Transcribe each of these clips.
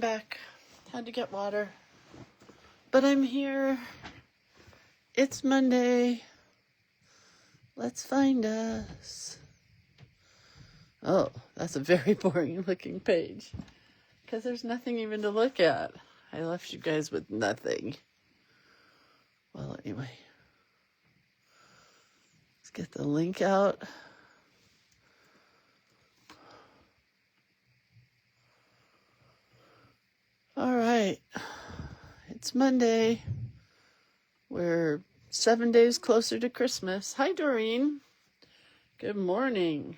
I'm back. Had to get water. But I'm here. It's Monday. Let's find us. Oh, that's a very boring looking page. Because there's nothing even to look at. I left you guys with nothing. Well, anyway. Let's get the link out. All right. It's Monday. We're 7 days closer to Christmas. Hi, Doreen. Good morning.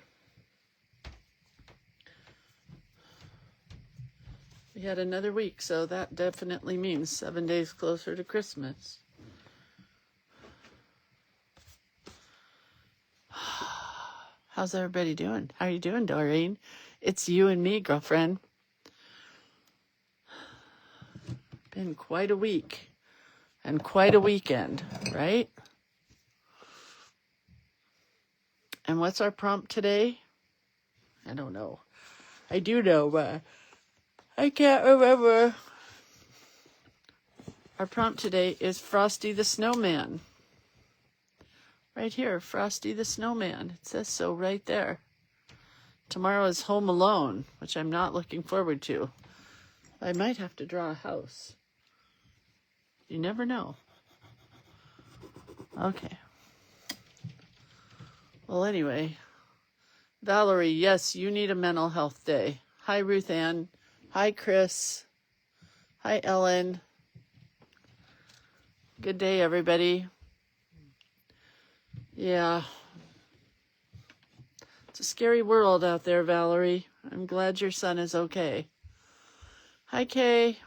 We had another week, so that definitely means 7 days closer to Christmas. How's everybody doing? How are you doing, Doreen? It's you and me, girlfriend. Been quite a week and quite a weekend, right? And what's our prompt today? I don't know. I do know, but I can't remember. Our prompt today is Frosty the Snowman. Right here, Frosty the Snowman. It says so right there. Tomorrow is Home Alone, which I'm not looking forward to. I might have to draw a house. You never know. Okay. Well, anyway. Valerie, yes, you need a mental health day. Hi, Ruth Ann. Hi, Chris. Hi, Ellen. Good day, everybody. Yeah. It's a scary world out there, Valerie. I'm glad your son is okay. Hi, Kay.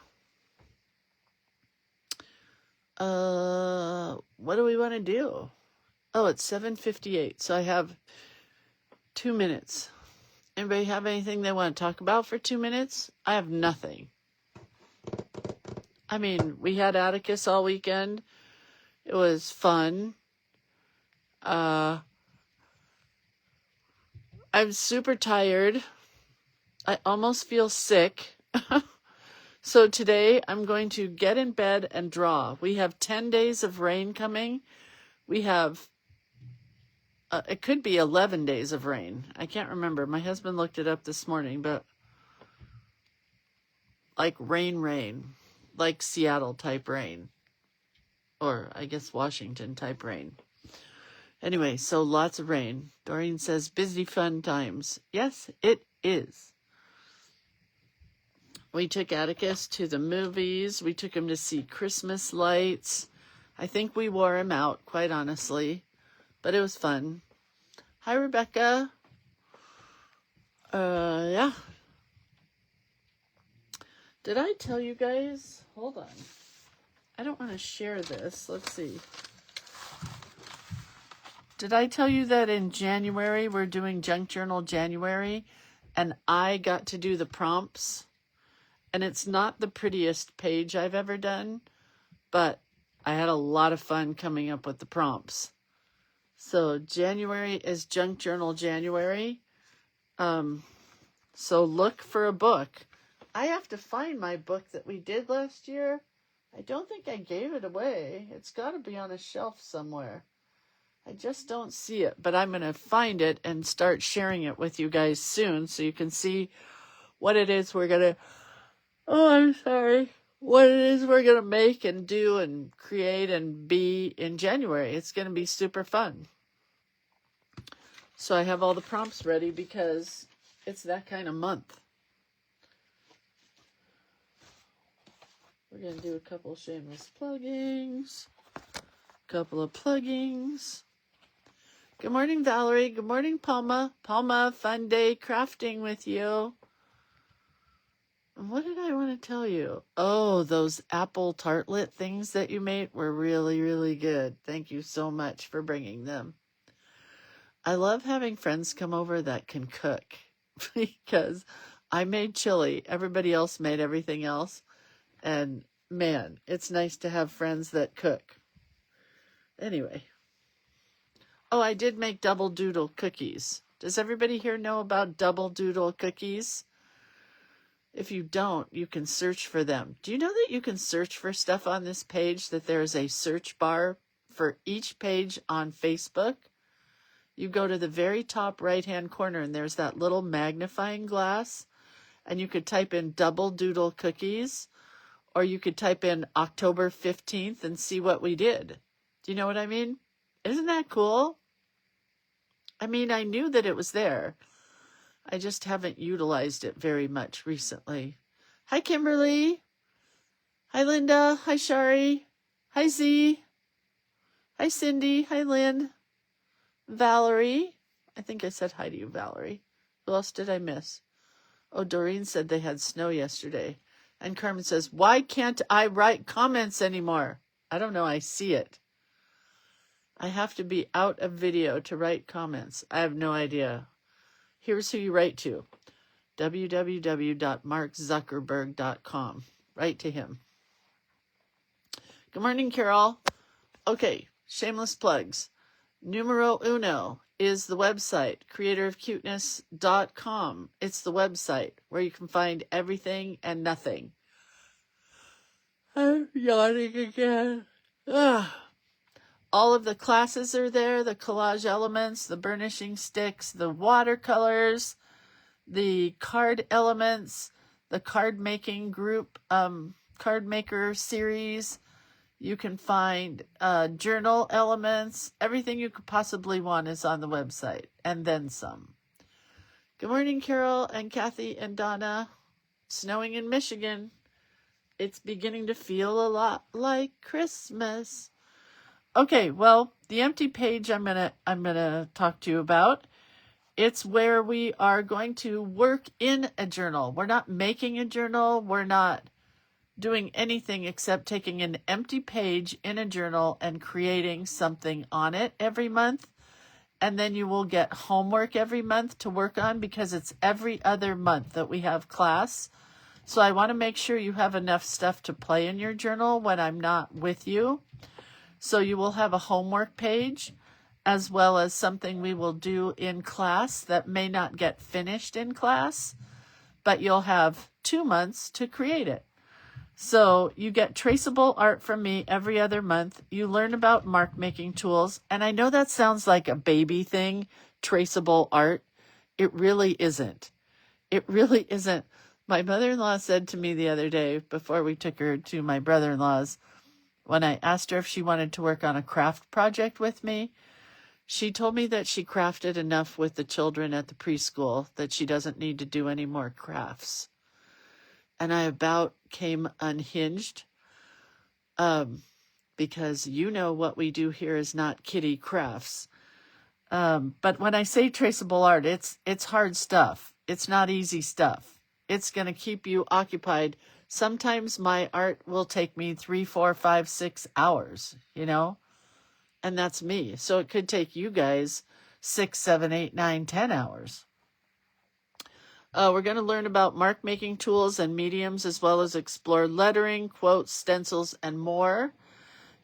What do we want to do? Oh, it's 7:58, so I have 2 minutes. Anybody have anything they want to talk about for 2 minutes? I have nothing. I mean, we had Atticus all weekend. It was fun. I'm super tired. I almost feel sick. So today I'm going to get in bed and draw. We have 10 days of rain coming. We have, it could be 11 days of rain. I can't remember. My husband looked it up this morning, but like rain, like Seattle type rain. Or I guess Washington type rain. Anyway, so lots of rain. Doreen says, busy fun times. Yes, it is. We took Atticus to the movies. We took him to see Christmas lights. I think we wore him out, quite honestly. But it was fun. Hi, Rebecca. Yeah. Did I tell you guys? Hold on. I don't want to share this. Let's see. Did I tell you that in January we're doing Junk Journal January and I got to do the prompts? And it's not the prettiest page I've ever done, but I had a lot of fun coming up with the prompts. So January is Junk Journal January. So look for a book. I have to find my book that we did last year. I don't think I gave it away. It's got to be on a shelf somewhere. I just don't see it, but I'm going to find it and start sharing it with you guys soon so you can see what it is we're going to, what it is we're going to make and do and create and be in January. It's going to be super fun. So I have all the prompts ready because it's that kind of month. We're going to do a couple of shameless pluggings. Couple of pluggings. Good morning, Valerie. Good morning, Palma. Palma, fun day crafting with you. What did I want to tell you? Oh, those apple tartlet things that you made were really, really good. Thank you so much for bringing them. I love having friends come over that can cook because I made chili. Everybody else made everything else. And man, it's nice to have friends that cook. Anyway. Oh, I did make double doodle cookies. Does everybody here know about double doodle cookies? If you don't, you can search for them. Do you know that you can search for stuff on this page, that there is a search bar for each page on Facebook? You go to the very top right-hand corner, and there's that little magnifying glass, and you could type in double doodle cookies, or you could type in October 15th and see what we did. Do you know what I mean? Isn't that cool? I mean, I knew that it was there. I just haven't utilized it very much recently. Hi, Kimberly. Hi, Linda. Hi, Shari. Hi, Z. Hi, Cindy. Hi, Lynn. Valerie. I think I said hi to you, Valerie. Who else did I miss? Oh, Doreen said they had snow yesterday. And Carmen says, why can't I write comments anymore? I don't know. I see it. I have to be out of video to write comments. I have no idea. Here's who you write to. www.markzuckerberg.com. Write to him. Good morning, Carol. Okay, shameless plugs. Numero uno is the website, creatorofcuteness.com. It's the website where you can find everything and nothing. I'm yawning again. All of the classes are there, the collage elements, the burnishing sticks, the watercolors, the card elements, the card making group, card maker series. You can find journal elements. Everything you could possibly want is on the website, and then some. Good morning, Carol and Kathy and Donna. Snowing in Michigan. It's beginning to feel a lot like Christmas. Okay, well, the empty page I'm gonna talk to you about. It's where we are going to work in a journal. We're not making a journal. We're not doing anything except taking an empty page in a journal and creating something on it every month. And then you will get homework every month to work on, because it's every other month that we have class. So I want to make sure you have enough stuff to play in your journal when I'm not with you. So you will have a homework page, as well as something we will do in class that may not get finished in class, but you'll have 2 months to create it. So you get traceable art from me every other month. You learn about mark making tools. And I know that sounds like a baby thing, traceable art. It really isn't. It really isn't. My mother-in-law said to me the other day, before we took her to my brother-in-law's, when I asked her if she wanted to work on a craft project with me, she told me that she crafted enough with the children at the preschool that she doesn't need to do any more crafts. And I about came unhinged, because you know what we do here is not kiddie crafts. But when I say traceable art, it's hard stuff. It's not easy stuff. It's going to keep you occupied. Sometimes my art will take me 3, 4, 5, 6 hours, and that's me. So it could take you guys 6, 7, 8, 9, 10 hours. We're going to learn about mark making tools and mediums, as well as explore lettering, quotes, stencils, and more.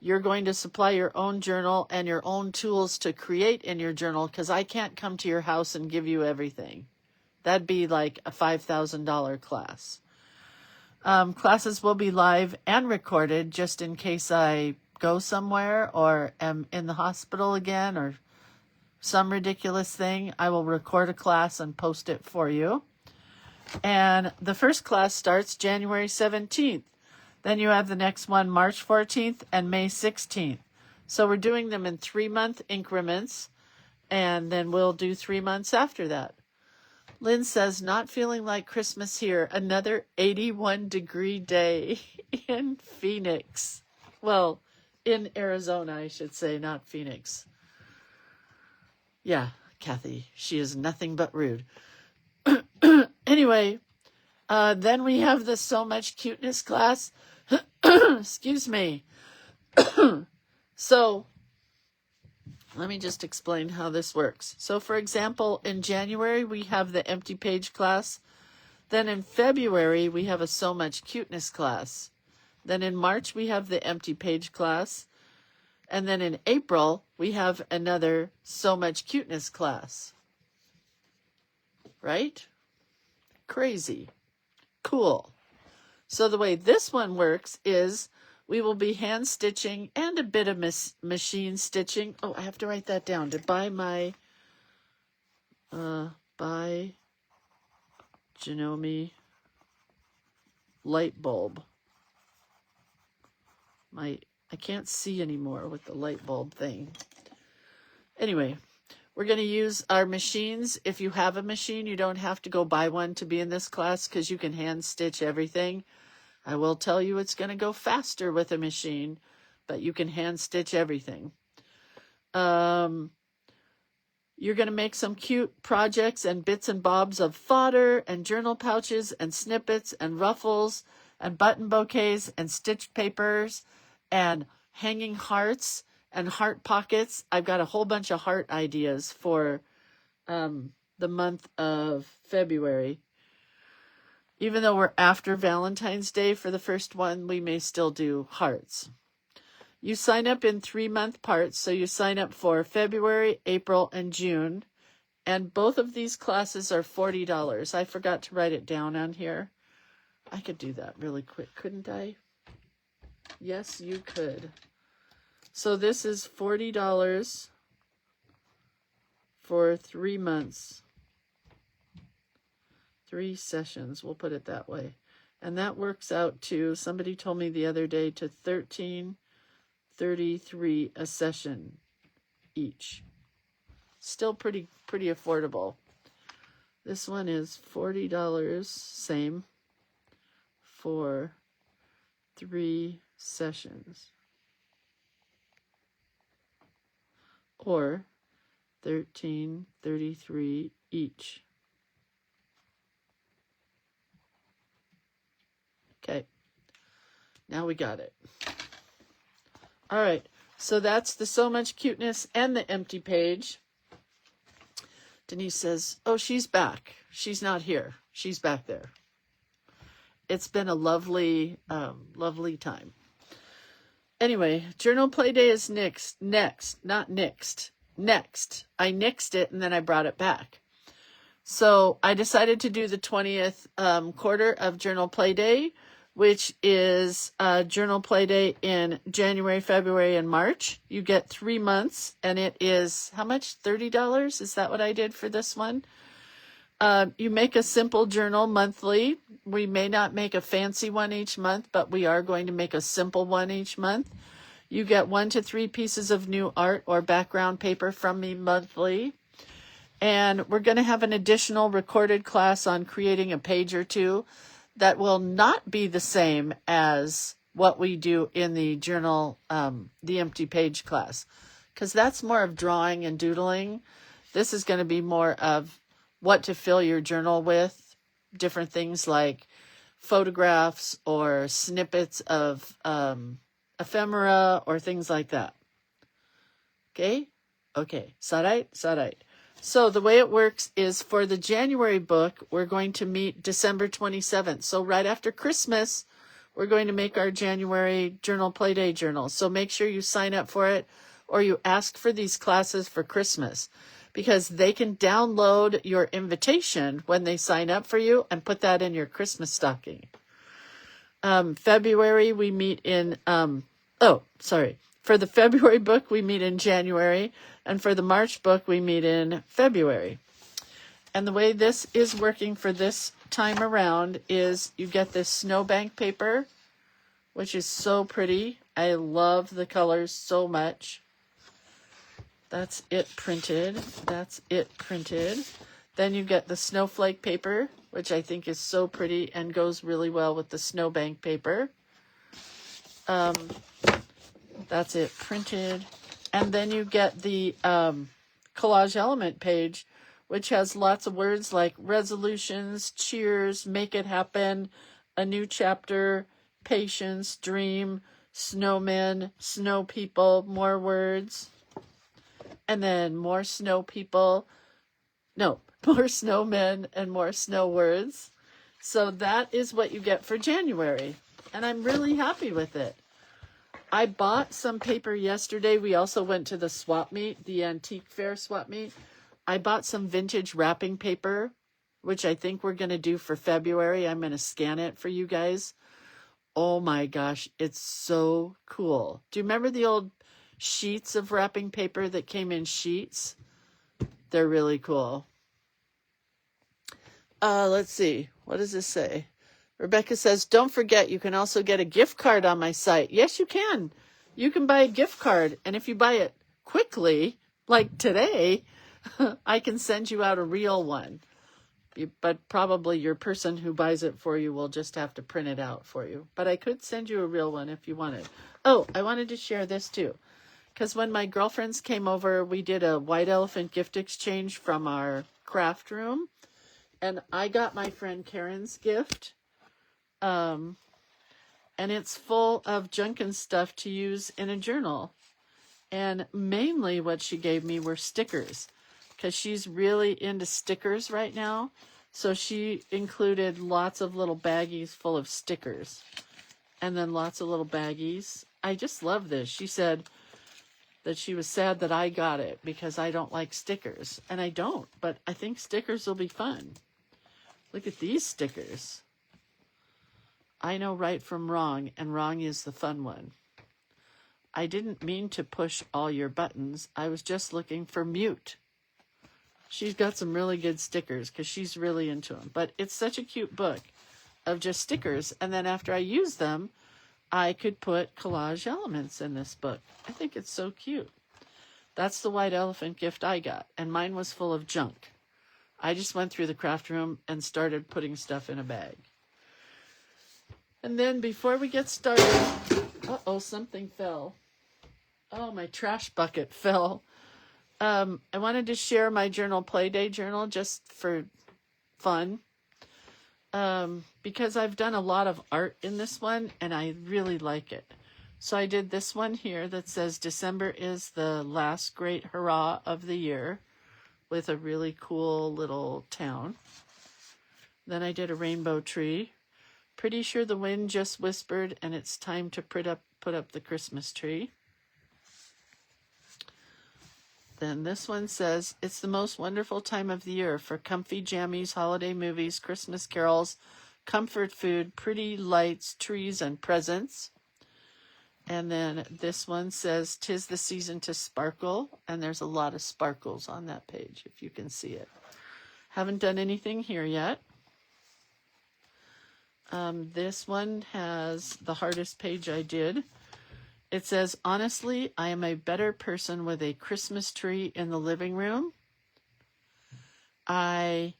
You're going to supply your own journal and your own tools to create in your journal, because I can't come to your house and give you everything. That'd be like a $5,000 class. Classes will be live and recorded, just in case I go somewhere or am in the hospital again or some ridiculous thing. I will record a class and post it for you. And the first class starts January 17th. Then you have the next one March 14th and May 16th. So we're doing them in 3-month increments, and then we'll do 3 months after that. Lynn says, not feeling like Christmas here. Another 81-degree day in Phoenix. Well, in Arizona, I should say, not Phoenix. Yeah, Kathy, she is nothing but rude. Anyway, then we have the So Much Cuteness class. Excuse me. So let me just explain how this works. So, for example, in January, we have the empty page class. Then in February, we have a So Much Cuteness class. Then in March, we have the empty page class. And then in April, we have another So Much Cuteness class. Right? Crazy. Cool. So the way this one works is we will be hand stitching and a bit of machine stitching. Oh, I have to write that down to buy my buy Janome light bulb. I can't see anymore with the light bulb thing. Anyway, we're going to use our machines. If you have a machine, you don't have to go buy one to be in this class because you can hand stitch everything. I will tell you it's going to go faster with a machine, but you can hand stitch everything. You're going to make some cute projects and bits and bobs of fodder and journal pouches and snippets and ruffles and button bouquets and stitch papers and hanging hearts and heart pockets. I've got a whole bunch of heart ideas for the month of February. Even though we're after Valentine's Day for the first one, we may still do hearts. You sign up in 3-month parts, so you sign up for February, April, and June. And both of these classes are $40. I forgot to write it down on here. I could do that really quick, couldn't I? Yes, you could. So this is $40 for 3 months. 3 sessions, we'll put it that way. And that works out to, somebody told me the other day, to $13.33 a session each. Still pretty affordable. This one is $40, same, for 3 sessions. Or $13.33 each. Okay, now we got it. All right, so that's the So Much Cuteness and the empty page. Denise says, oh, she's back. She's not here. She's back there. It's been a lovely, lovely time. Anyway, Journal Play Day is next. I nixed it and then I brought it back. So I decided to do the 20th quarter of Journal Play Day, which is Journal Play Day in January, February, and March. You get 3 months, and it is, how much? $30? Is that what I did for this one? You make a simple journal monthly. We may not make a fancy one each month, but we are going to make a simple one each month. You get 1 to 3 pieces of new art or background paper from me monthly. And we're going to have an additional recorded class on creating a page or two that will not be the same as what we do in the journal, the empty page class, because that's more of drawing and doodling. This is going to be more of what to fill your journal with, different things like photographs or snippets of ephemera or things like that. Okay? Okay. Sarai. So the way it works is for the January book, we're going to meet December 27th. So right after Christmas, we're going to make our January Journal Play Day journal. So make sure you sign up for it or you ask for these classes for Christmas, because they can download your invitation when they sign up for you and put that in your Christmas stocking. February, we meet in, for the February book, we meet in January, and for the March book, we meet in February. And the way this is working for this time around is you get this snowbank paper, which is so pretty. I love the colors so much. That's it printed. Then you get the snowflake paper, which I think is so pretty and goes really well with the snowbank paper. That's it printed. And then you get the collage element page, which has lots of words like resolutions, cheers, make it happen, a new chapter, patience, dream, snowmen, snow people, more words. And then more snow people. No, more snowmen and more snow words. So that is what you get for January. And I'm really happy with it. I bought some paper yesterday. We also went to the swap meet, the antique fair swap meet. I bought some vintage wrapping paper which I think we're going to do for February. I'm going to scan it for you guys. Oh my gosh, it's so cool. Do you remember the old sheets of wrapping paper that came in sheets? They're really cool. Let's see. What does this say? Rebecca says, don't forget, you can also get a gift card on my site. Yes, you can. You can buy a gift card. And if you buy it quickly, like today, I can send you out a real one. But probably your person who buys it for you will just have to print it out for you. But I could send you a real one if you wanted. Oh, I wanted to share this too. Because when my girlfriends came over, we did a white elephant gift exchange from our craft room. And I got my friend Karen's gift. And it's full of junk and stuff to use in a journal. And mainly what she gave me were stickers. Because she's really into stickers right now. So she included lots of little baggies full of stickers. And then lots of little baggies. I just love this. She said that she was sad that I got it because I don't like stickers. And I don't, but I think stickers will be fun. Look at these stickers. I know right from wrong, and wrong is the fun one. I didn't mean to push all your buttons. I was just looking for mute. She's got some really good stickers because she's really into them. But it's such a cute book of just stickers. And then after I use them, I could put collage elements in this book. I think it's so cute. That's the white elephant gift I got. And mine was full of junk. I just went through the craft room and started putting stuff in a bag. And then before we get started, uh-oh, something fell. Oh, my trash bucket fell. I wanted to share my journal, Playday journal, just for fun. Because I've done a lot of art in this one, and I really like it. So I did this one here that says December is the last great hurrah of the year, with a really cool little town. Then I did a rainbow tree. Pretty sure the wind just whispered, and it's time to put up the Christmas tree. Then this one says, it's the most wonderful time of the year for comfy jammies, holiday movies, Christmas carols, comfort food, pretty lights, trees, and presents. And then this one says, 'tis the season to sparkle. And there's a lot of sparkles on that page, if you can see it. Haven't done anything here yet. This one has the hardest page I did. It says, honestly, I am a better person with a Christmas tree in the living room. I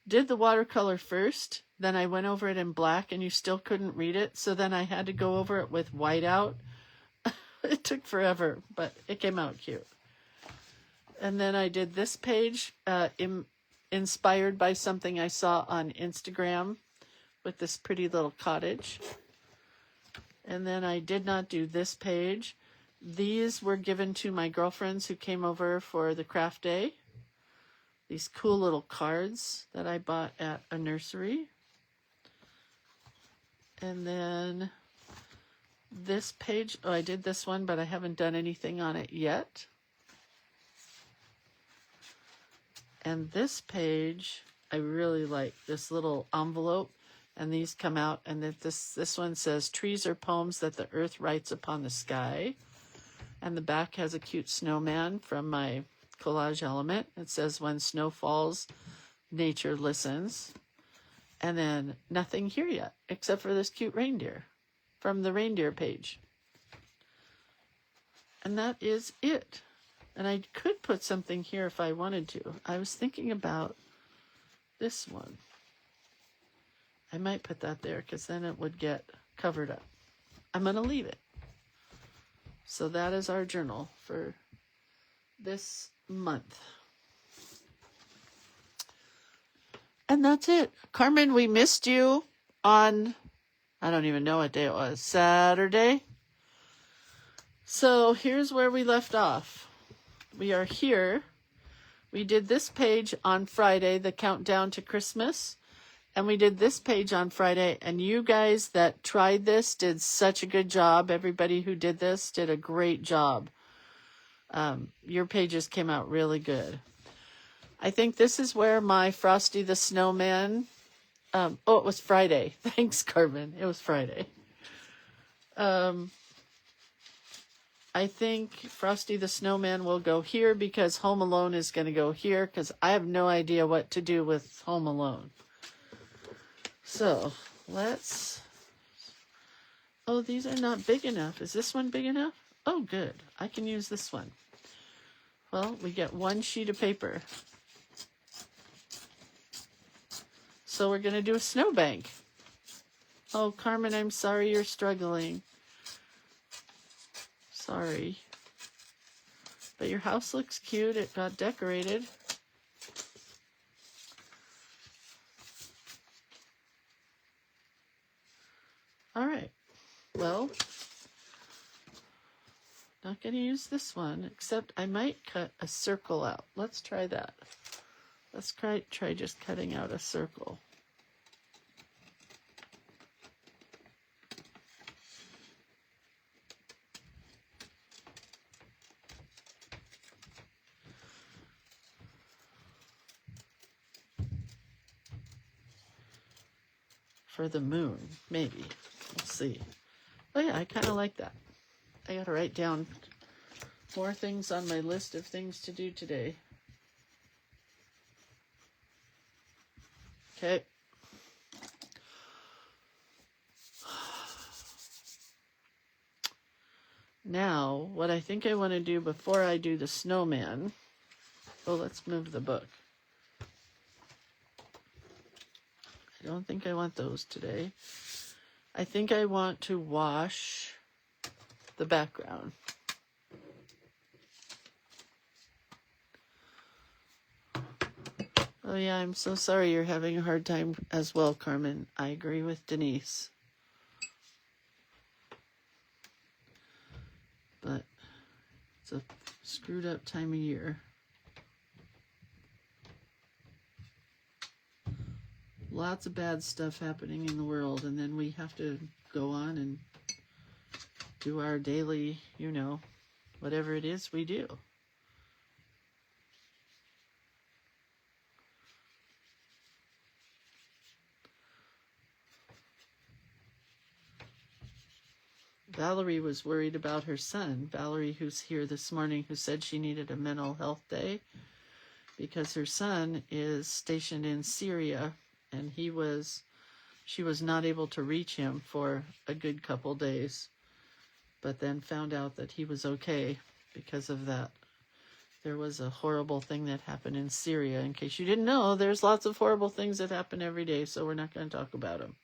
did the watercolor first, then I went over it in black and you still couldn't read it. So then I had to go over it with whiteout. It took forever, but it came out cute. And then I did this page, inspired by something I saw on Instagram with this pretty little cottage. And then I did not do this page. These were given to my girlfriends who came over for the craft day. These cool little cards that I bought at a nursery. And then this page, oh, I did this one, but I haven't done anything on it yet. And this page, I really like this little envelope. And these come out, and this one says, trees are poems that the earth writes upon the sky. And the back has a cute snowman from my collage element. It says, when snow falls, nature listens. And then nothing here yet, except for this cute reindeer from the reindeer page. And that is it. And I could put something here if I wanted to. I was thinking about this one. I might put that there because then it would get covered up. I'm going to leave it. So that is our journal for this month. And that's it. Carmen, we missed you on, I don't even know what day it was, Saturday. So here's where we left off. We are here. We did this page on Friday, the countdown to Christmas. And we did this page on Friday, and you guys that tried this did such a good job. Everybody who did this did a great job. Your pages came out really good. I think this is where my Frosty the Snowman, oh, it was Friday. Thanks, Carmen. It was Friday. I think Frosty the Snowman will go here because Home Alone is going to go here because I have no idea what to do with Home Alone. So let's... Oh, these are not big enough. Is this one big enough? Oh, good. I can use this one. Well, we get one sheet of paper. So we're going to do a snowbank. Oh, Carmen, I'm sorry you're struggling. Sorry. But your house looks cute. It got decorated. All right. Well, not going to use this one, except I might cut a circle out. Let's try that. Let's try just cutting out a circle. For the moon, maybe. We'll see. Oh yeah, I kind of like that. I gotta write down more things on my list of things to do today. Okay. Now, what I think I want to do before I do the snowman... Oh, let's move the book. I don't think I want those today. I think I want to wash the background. Oh yeah, I'm so sorry you're having a hard time as well, Carmen. I agree with Denise. But it's a screwed up time of year. Lots of bad stuff happening in the world, and then we have to go on and do our daily, you know, whatever it is we do. Valerie was worried about her son. Valerie, who's here this morning, who said she needed a mental health day because her son is stationed in Syria, and she was not able to reach him for a good couple days, but then found out that he was okay because of that. There was a horrible thing that happened in Syria. In case you didn't know, there's lots of horrible things that happen every day, so we're not going to talk about them.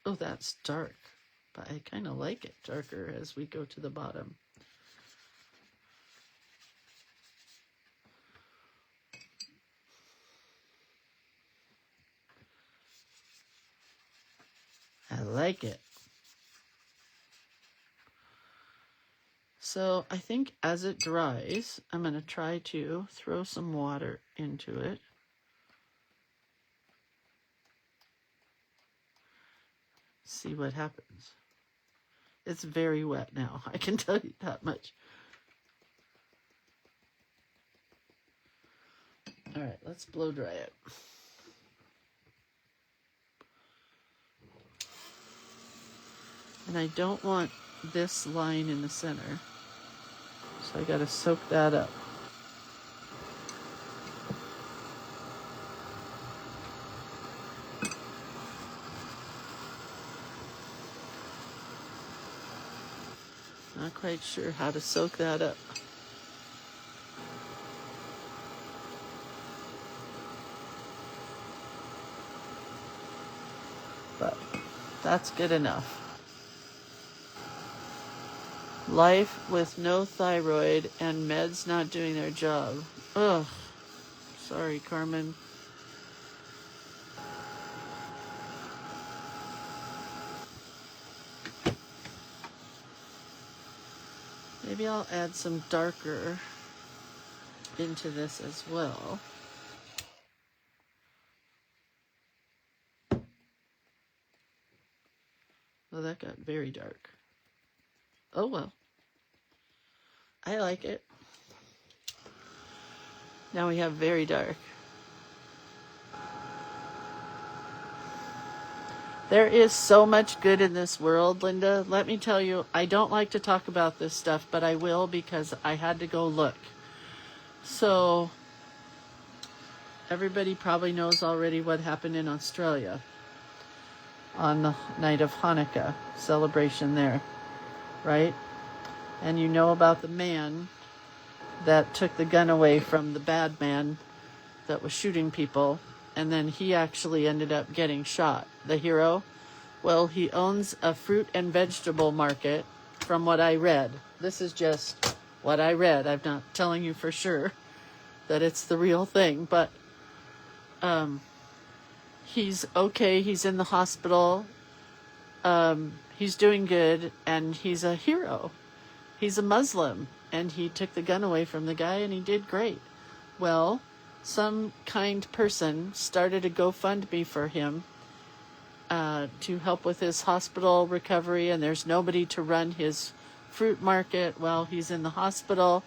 Oh, that's dark, but I kind of like it darker as we go to the bottom. I like it. So I think as it dries, I'm going to try to throw some water into it. See what happens. It's very wet now, I can tell you that much. All right, let's blow dry it. And I don't want this line in the center, so I got to soak that up. Not quite sure how to soak that up. But that's good enough. Life with no thyroid and meds not doing their job. Ugh. Sorry, Carmen. Maybe I'll add some darker into this as well. Oh, that got very dark. Oh well. I like it. Now we have very dark. There is so much good in this world, Linda. Let me tell you, I don't like to talk about this stuff, but I will because I had to go look. So, everybody probably knows already what happened in Australia on the night of Hanukkah celebration there, right? And you know about the man that took the gun away from the bad man that was shooting people, and then he actually ended up getting shot, the hero. Well, he owns a fruit and vegetable market, from what I read. This is just what I read. I'm not telling you for sure that it's the real thing, but he's okay. He's in the hospital. He's doing good, and he's a hero. He's a Muslim, and he took the gun away from the guy, and he did great. Well, some kind person started a GoFundMe for him to help with his hospital recovery, and there's nobody to run his fruit market while he's in the hospital,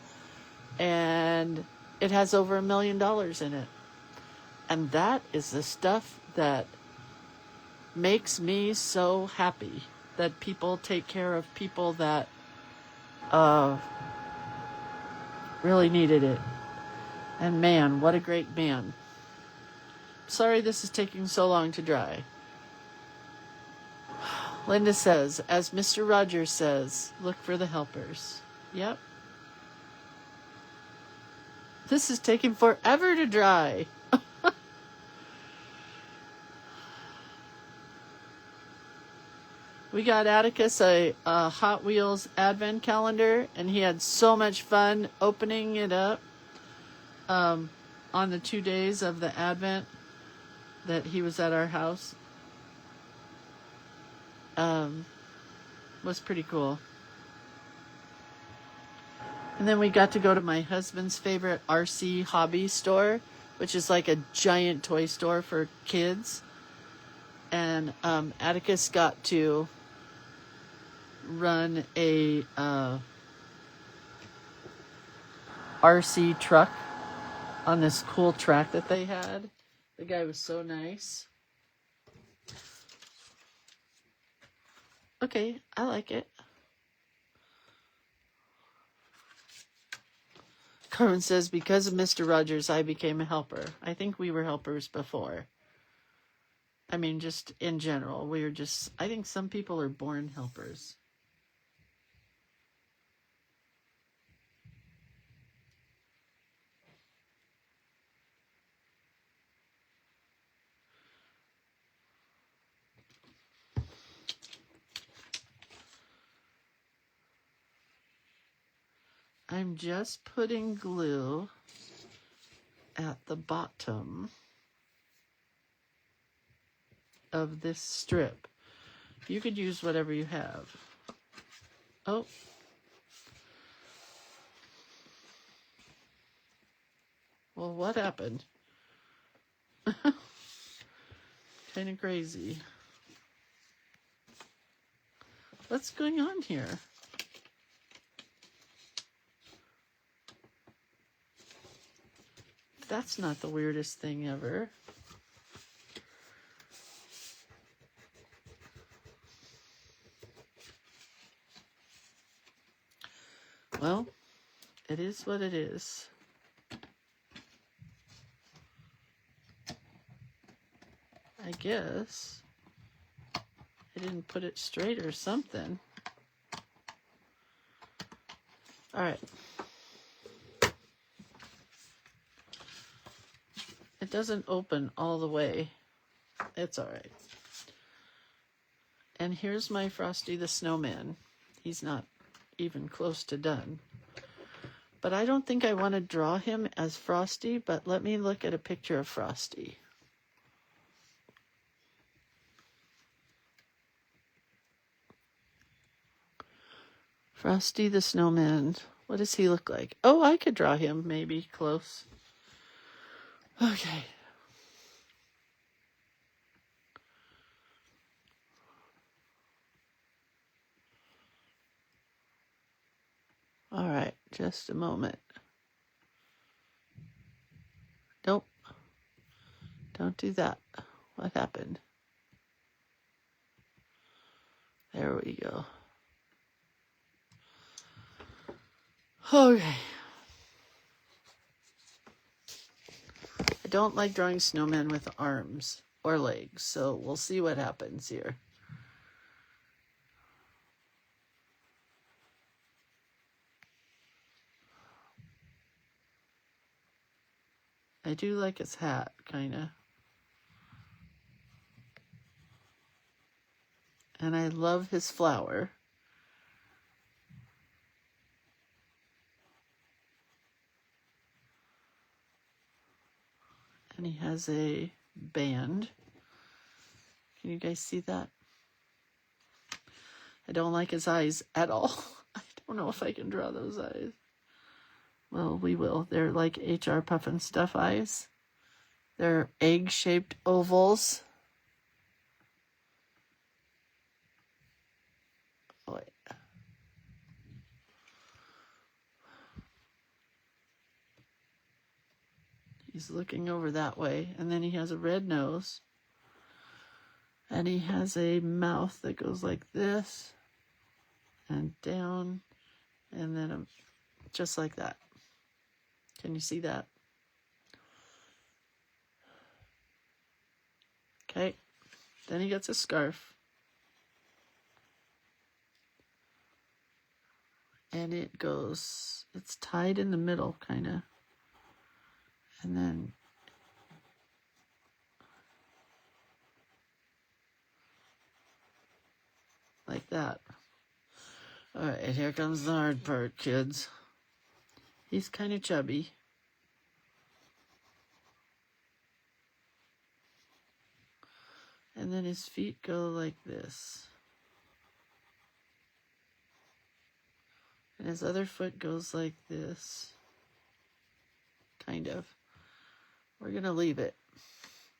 and it has over $1 million in it. And that is the stuff that makes me so happy, that people take care of people that really needed it. And man, what a great man. Sorry this is taking so long to dry. Linda says, as Mr. Rogers says, look for the helpers. Yep. This is taking forever to dry. We got Atticus a Hot Wheels advent calendar, and he had so much fun opening it up on the 2 days of the advent that he was at our house. Was pretty cool. And then we got to go to my husband's favorite RC hobby store, which is like a giant toy store for kids. And Atticus got to run a RC truck on this cool track that they had. The guy was so nice. Okay, I like it. Carmen says, because of Mr. Rogers, I became a helper. I think we were helpers before. I mean, just in general, I think some people are born helpers. I'm just putting glue at the bottom of this strip. You could use whatever you have. Oh. Well, what happened? Kind of crazy. What's going on here? That's not the weirdest thing ever. Well, it is what it is. I guess I didn't put it straight or something. All right. It doesn't open all the way. It's all right. And here's my Frosty the Snowman. He's not even close to done. But I don't think I want to draw him as Frosty, but let me look at a picture of Frosty. Frosty the Snowman. What does he look like? Oh, I could draw him maybe close. Okay. All right, just a moment. Don't do that. What happened? There we go. Okay. I don't like drawing snowmen with arms or legs, so we'll see what happens here. I do like his hat, kind of. And I love his flower. And he has a band. Can you guys see that? I don't like his eyes at all. I don't know if I can draw those eyes. Well, we will. They're like HR Puffin Stuff eyes. They're egg-shaped ovals. Oh, wait. He's looking over that way, and then he has a red nose. And he has a mouth that goes like this, and down, and then just like that. Can you see that? Okay. Then he gets a scarf. And it goes, it's tied in the middle, kind of. And then like that. All right, here comes the hard part, kids. He's kind of chubby. And then his feet go like this. And his other foot goes like this. Kind of. We're going to leave it.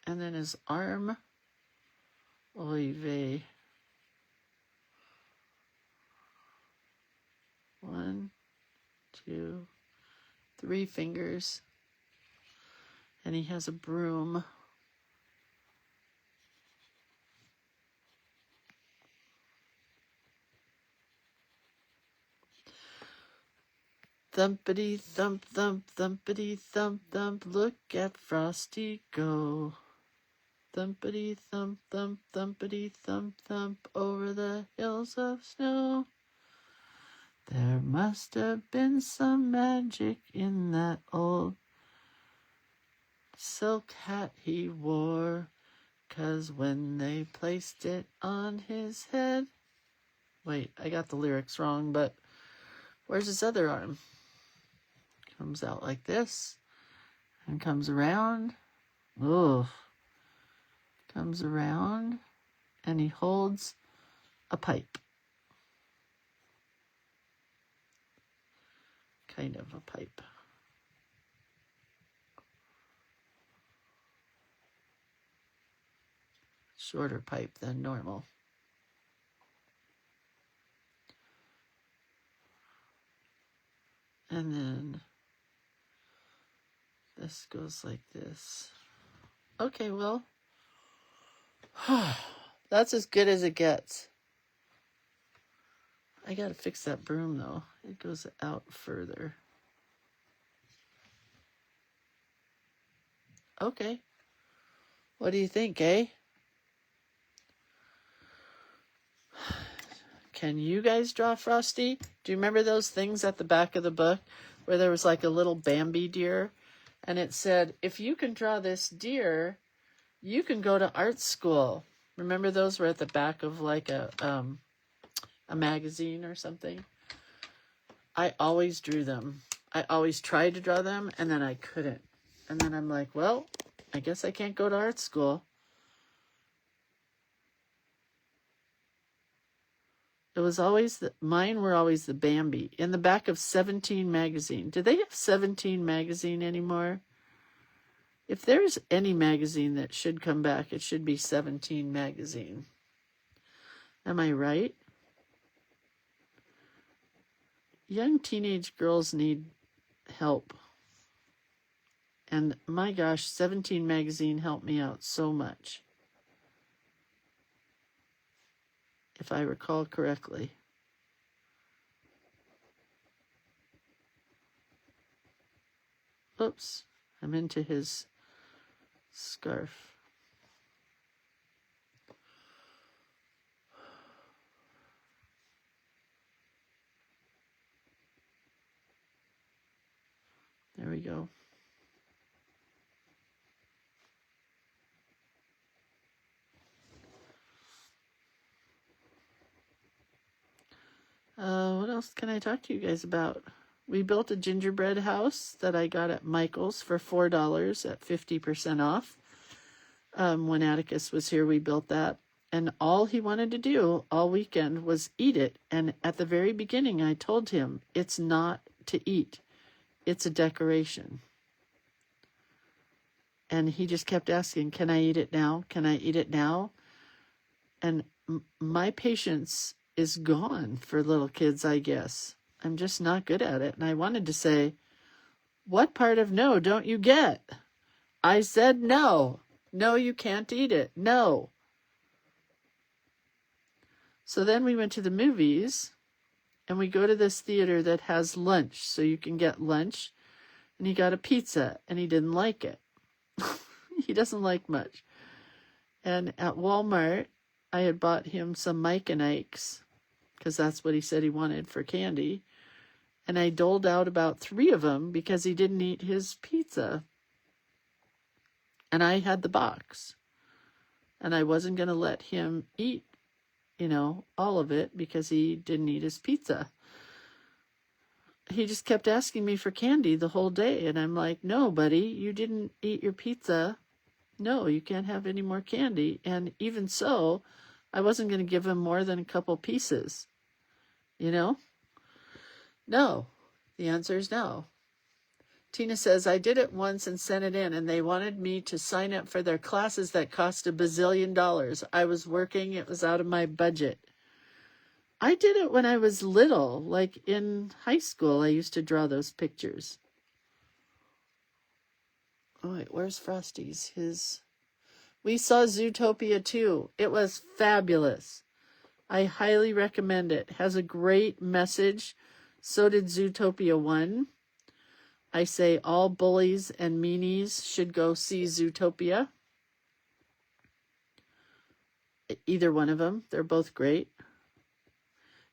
And then his arm. Oy vey. 1, 2, 3 fingers. And he has a broom. Thumpity thump thump, thumpity thump thump, look at Frosty go. Thumpity thump thump, thumpity thump thump, over the hills of snow. There must have been some magic in that old silk hat he wore, 'cause when they placed it on his head... Wait, I got the lyrics wrong, but where's his other arm? Comes out like this and comes around. Oh, comes around and he holds a pipe. Kind of a pipe. Shorter pipe than normal. And then this goes like this. Okay, well, that's as good as it gets. I gotta fix that broom though. It goes out further. Okay. What do you think, eh? Can you guys draw Frosty? Do you remember those things at the back of the book where there was like a little Bambi deer? And it said, if you can draw this deer, you can go to art school. Remember those were at the back of like a magazine or something? I always drew them. I always tried to draw them, and then I couldn't. And then I'm like, well, I guess I can't go to art school. It was always, mine were always the Bambi. In the back of 17 magazine. Do they have 17 magazine anymore? If there's any magazine that should come back, it should be 17 magazine. Am I right? Young teenage girls need help. And my gosh, 17 magazine helped me out so much, if I recall correctly. Oops, I'm into his scarf. There we go. What else can I talk to you guys about? We built a gingerbread house that I got at Michael's for $4 at 50% off. When Atticus was here, we built that. And all he wanted to do all weekend was eat it. And at the very beginning, I told him, it's not to eat. It's a decoration. And he just kept asking, can I eat it now? Can I eat it now? And my patience is gone for little kids, I guess. I'm just not good at it. And I wanted to say, what part of no don't you get? I said no. No, you can't eat it. No. So then we went to the movies, and we go to this theater that has lunch, so you can get lunch. And he got a pizza, and he didn't like it. He doesn't like much. And at Walmart, I had bought him some Mike and Ike's, because that's what he said he wanted for candy. And I doled out about 3 of them because he didn't eat his pizza. And I had the box. And I wasn't going to let him eat, all of it because he didn't eat his pizza. He just kept asking me for candy the whole day. And I'm like, no, buddy, you didn't eat your pizza. No, you can't have any more candy. And even so, I wasn't going to give him more than a couple pieces. No. The answer is no. Tina says, I did it once and sent it in, and they wanted me to sign up for their classes that cost $1 bazillion. I was working. It was out of my budget. I did it when I was little, like in high school. I used to draw those pictures. Oh, wait, where's Frosty's? We saw Zootopia 2. It was fabulous. I highly recommend it. Has a great message. So did Zootopia 1. I say all bullies and meanies should go see Zootopia. Either one of them. They're both great.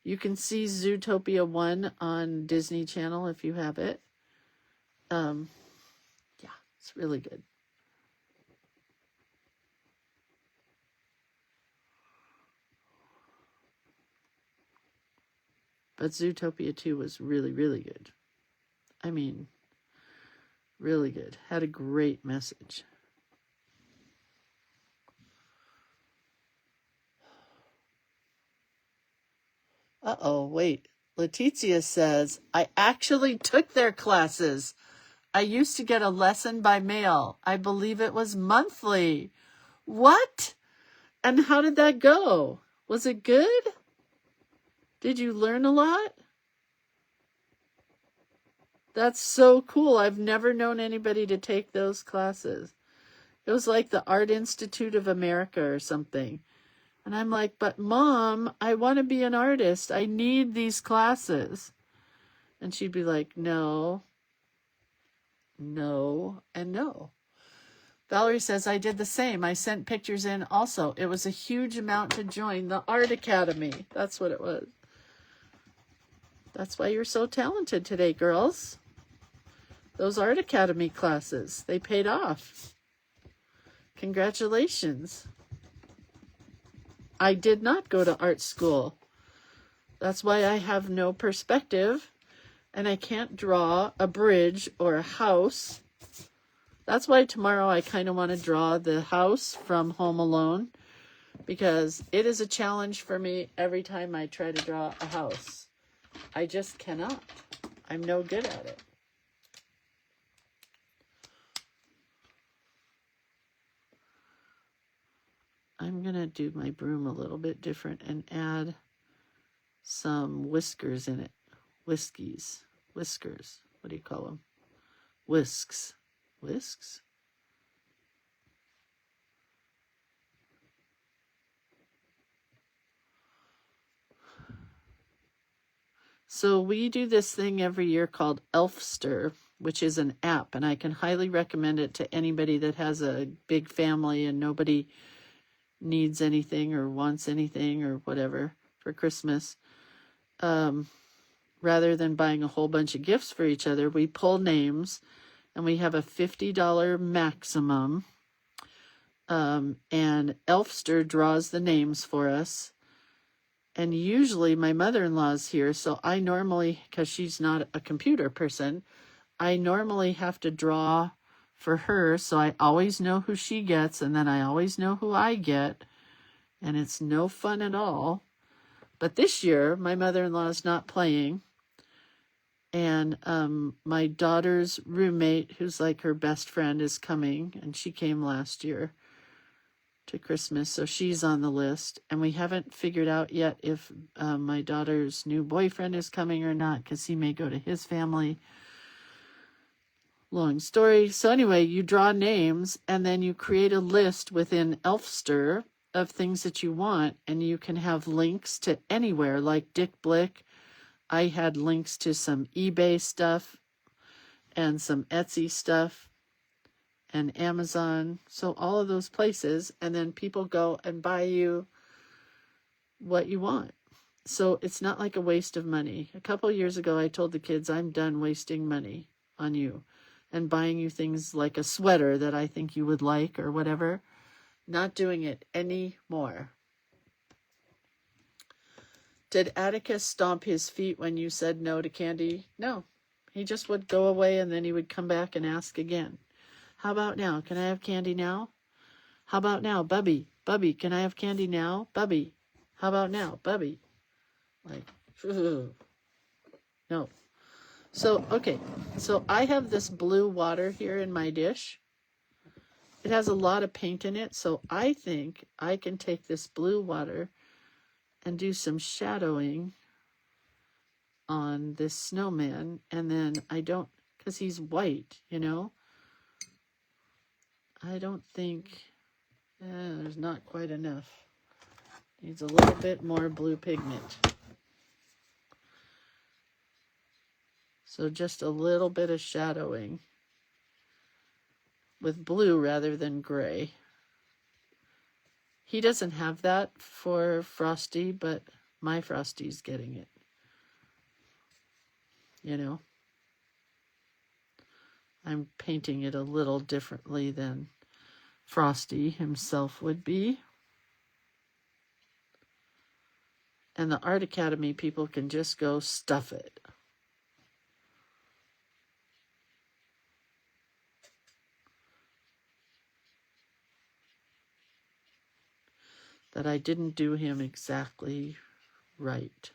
You can see Zootopia 1 on Disney Channel if you have it. Yeah, it's really good. But Zootopia 2 was really, really good. I mean, really good. Had a great message. Uh-oh, wait. Letizia says, I actually took their classes. I used to get a lesson by mail. I believe it was monthly. What? And how did that go? Was it good? Did you learn a lot? That's so cool. I've never known anybody to take those classes. It was like the Art Institute of America or something. And I'm like, but Mom, I want to be an artist. I need these classes. And she'd be like, no, and no. Valerie says, I did the same. I sent pictures in also. It was a huge amount to join the Art Academy. That's what it was. That's why you're so talented today, girls. Those Art Academy classes, they paid off. Congratulations. I did not go to art school. That's why I have no perspective, and I can't draw a bridge or a house. That's why tomorrow I kind of want to draw the house from Home Alone, because it is a challenge for me every time I try to draw a house. I just cannot. I'm no good at it. I'm going to do my broom a little bit different and add some whiskers in it. Whiskers. What do you call them? Whisks. Whisks? So we do this thing every year called Elfster, which is an app, and I can highly recommend it to anybody that has a big family and nobody needs anything or wants anything or whatever for Christmas. Rather than buying a whole bunch of gifts for each other, we pull names, and we have a $50 maximum. And Elfster draws the names for us. And usually my mother-in-law's here, so I normally, because she's not a computer person, I normally have to draw for her, so I always know who she gets, and then I always know who I get, and it's no fun at all. But this year, my mother-in-law is not playing, and my daughter's roommate, who's like her best friend, is coming, and she came last year to Christmas, so she's on the list. And we haven't figured out yet if my daughter's new boyfriend is coming or not, because he may go to his family. Long story. So anyway, you draw names, and then you create a list within Elfster of things that you want, and you can have links to anywhere, like Dick Blick. I had links to some eBay stuff and some Etsy stuff and Amazon, so all of those places, and then people go and buy you what you want. So it's not like a waste of money. A couple of years ago, I told the kids, I'm done wasting money on you and buying you things like a sweater that I think you would like or whatever. Not doing it anymore. Did Atticus stomp his feet when you said no to candy? No. He just would go away, and then he would come back and ask again. How about now? Can I have candy now? How about now, Bubby? Bubby, can I have candy now? Bubby, how about now, Bubby? Like, no. So, okay. So I have this blue water here in my dish. It has a lot of paint in it, so I think I can take this blue water and do some shadowing on this snowman, and then I don't, because he's white, you know? I don't think, there's not quite enough. Needs a little bit more blue pigment. So just a little bit of shadowing with blue rather than gray. He doesn't have that for Frosty, but my Frosty's getting it. You know? I'm painting it a little differently than Frosty himself would be. And the Art Academy people can just go stuff it. That I didn't do him exactly right.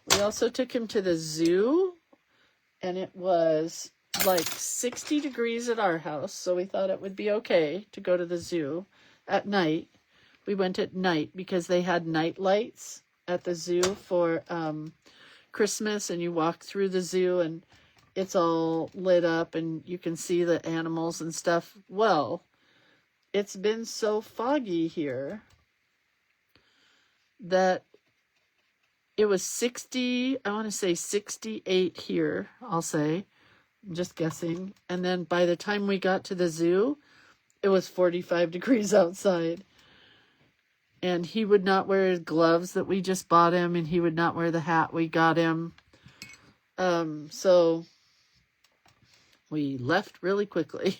We also took him to the zoo, and it was like 60 degrees at our house, so we thought it would be okay to go to the zoo at night. We went at night because they had night lights at the zoo for Christmas, and you walk through the zoo and it's all lit up and you can see the animals and stuff. Well, it's been so foggy here that it was 60, I want to say 68 here, I'll say. I'm just guessing. And then by the time we got to the zoo, it was 45 degrees outside. And he would not wear his gloves that we just bought him, and he would not wear the hat we got him. So we left really quickly.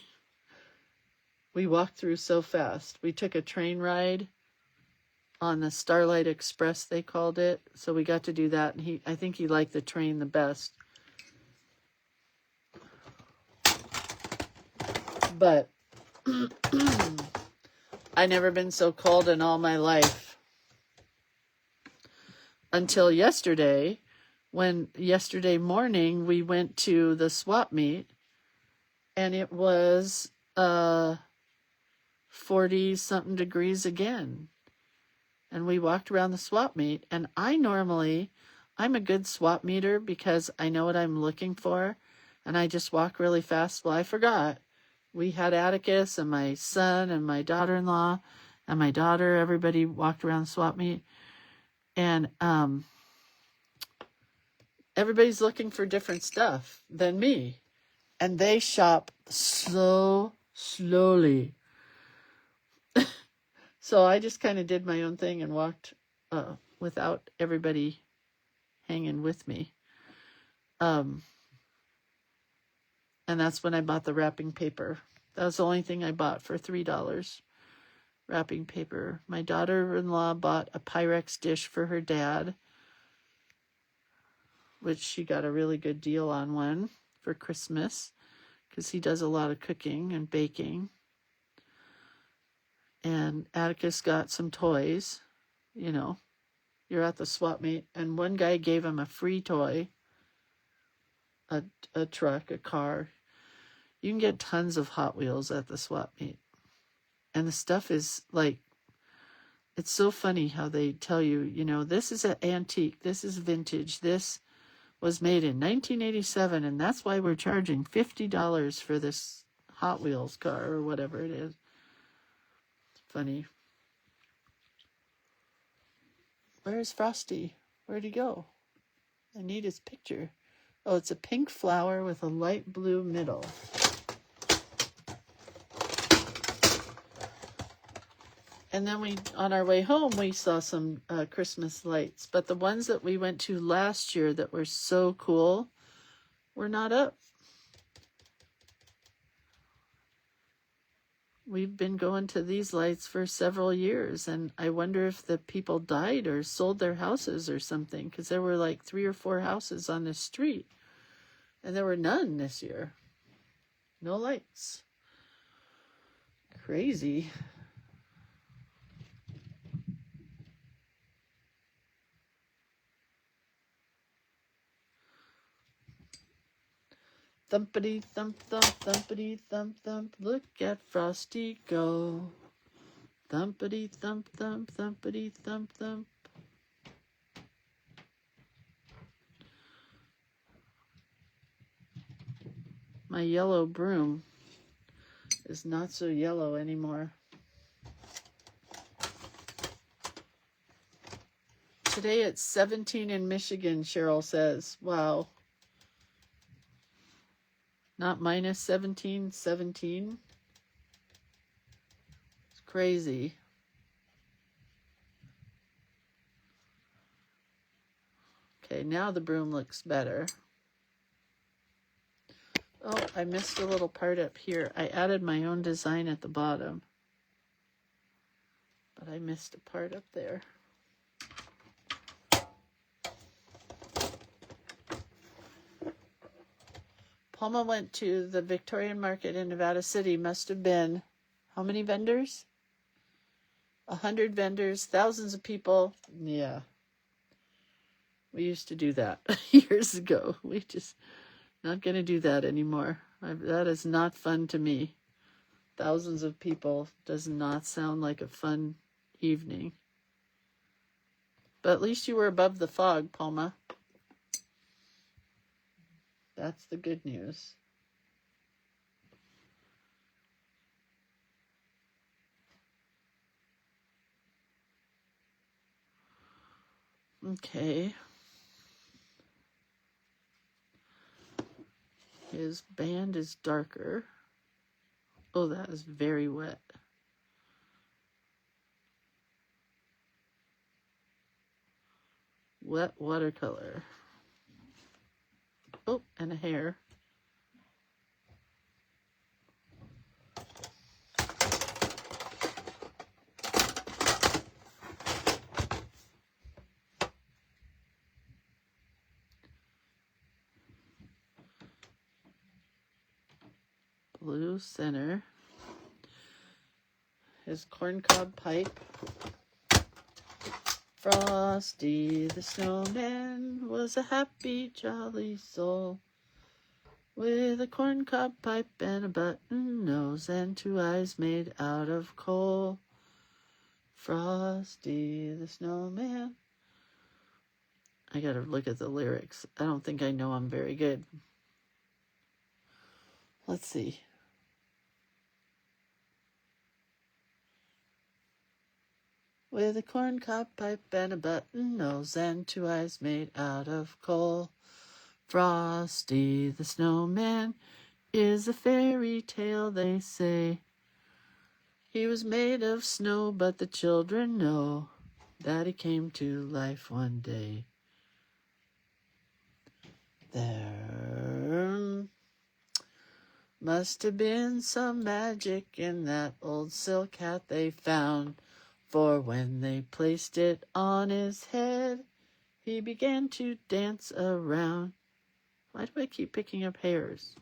We walked through so fast. We took a train ride on the Starlight Express, they called it. So we got to do that, and I think he liked the train the best. But I never been so cold in all my life. Until yesterday, when yesterday morning we went to the swap meet, and it was 40-something degrees again. And we walked around the swap meet. And I'm a good swap meter because I know what I'm looking for. And I just walk really fast. Well, I forgot. We had Atticus and my son and my daughter-in-law and my daughter. Everybody walked around the swap meet. And everybody's looking for different stuff than me. And they shop so slowly. So I just kind of did my own thing and walked without everybody hanging with me. And that's when I bought the wrapping paper. That was the only thing I bought for $3. Wrapping paper. My daughter-in-law bought a Pyrex dish for her dad, which she got a really good deal on one for Christmas because he does a lot of cooking and baking. And Atticus got some toys. You know, you're at the swap meet, and one guy gave him a free toy, a truck, a car. You can get tons of Hot Wheels at the swap meet. And the stuff is like, it's so funny how they tell you, you know, this is an antique, this is vintage, this was made in 1987, and that's why we're charging $50 for this Hot Wheels car or whatever it is. Funny. Where's Frosty? Where'd he go? I need his picture. Oh, it's a pink flower with a light blue middle. And then on our way home, we saw some Christmas lights. But the ones that we went to last year that were so cool were not up. We've been going to these lights for several years, and I wonder if the people died or sold their houses or something, because there were like 3 or 4 houses on this street, and there were none this year. No lights. Crazy. Thumpity thump thump, thumpity thump thump, look at Frosty go. Thumpity thump thump, thumpity thump thump. My yellow broom is not so yellow anymore. Today it's 17 in Michigan, Cheryl says. Wow. Not minus 17, 17. It's crazy. Okay, now the broom looks better. Oh, I missed a little part up here. I added my own design at the bottom, but I missed a part up there. Palma went to the Victorian Market in Nevada City. Must have been, how many vendors? 100 vendors, thousands of people. Yeah. We used to do that years ago. We just not going to do that anymore. That is not fun to me. Thousands of people does not sound like a fun evening. But at least you were above the fog, Palma. That's the good news. Okay. His band is darker. Oh, that is very wet. Wet watercolor. Oh, and a hair. Blue center. His corncob pipe. Frosty the Snowman was a happy, jolly soul. with a corncob pipe and a button nose and 2 eyes made out of coal. Frosty the Snowman. I gotta look at the lyrics. I don't think I know them very good. Let's see. With a corncob pipe and a button nose and 2 eyes made out of coal. Frosty the Snowman is a fairy tale, they say. He was made of snow, but the children know that he came to life one day. There must have been some magic in that old silk hat they found, for when they placed it on his head, he began to dance around. Why do I keep picking up hairs?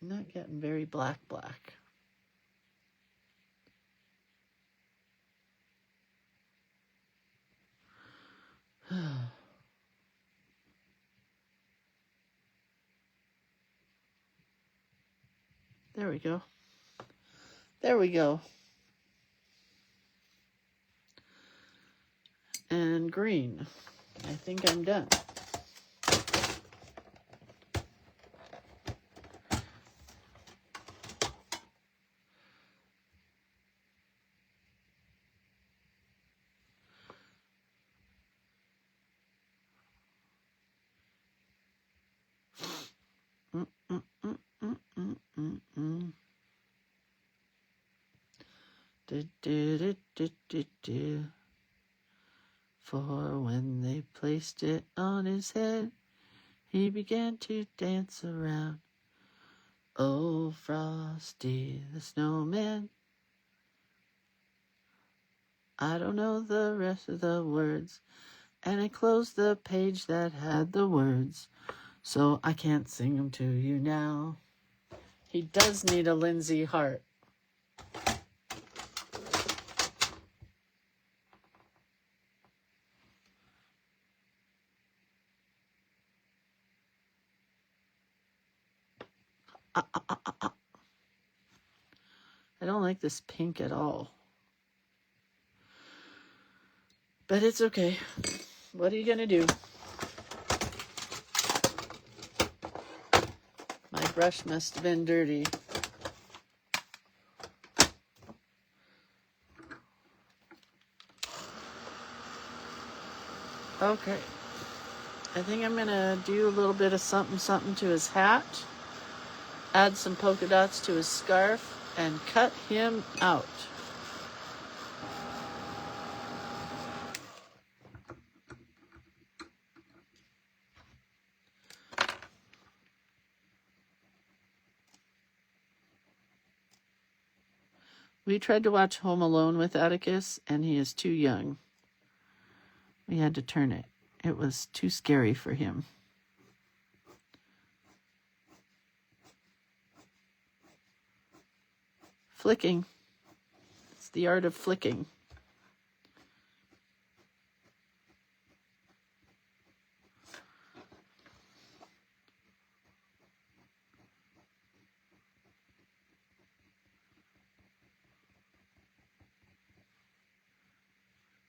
I'm not getting very black. There we go. There we go. And green. I think I'm done. For when they placed it on his head, he began to dance around. Oh, Frosty the Snowman. I don't know the rest of the words, and I closed the page that had the words, so I can't sing them to you now. He does need a Lindsay Hart. I don't like this pink at all. But it's okay. What are you going to do? My brush must have been dirty. Okay. I think I'm going to do a little bit of something to his hat. Add some polka dots to his scarf and cut him out. We tried to watch Home Alone with Atticus, and he is too young. We had to turn it. It was too scary for him. Flicking. It's the art of flicking.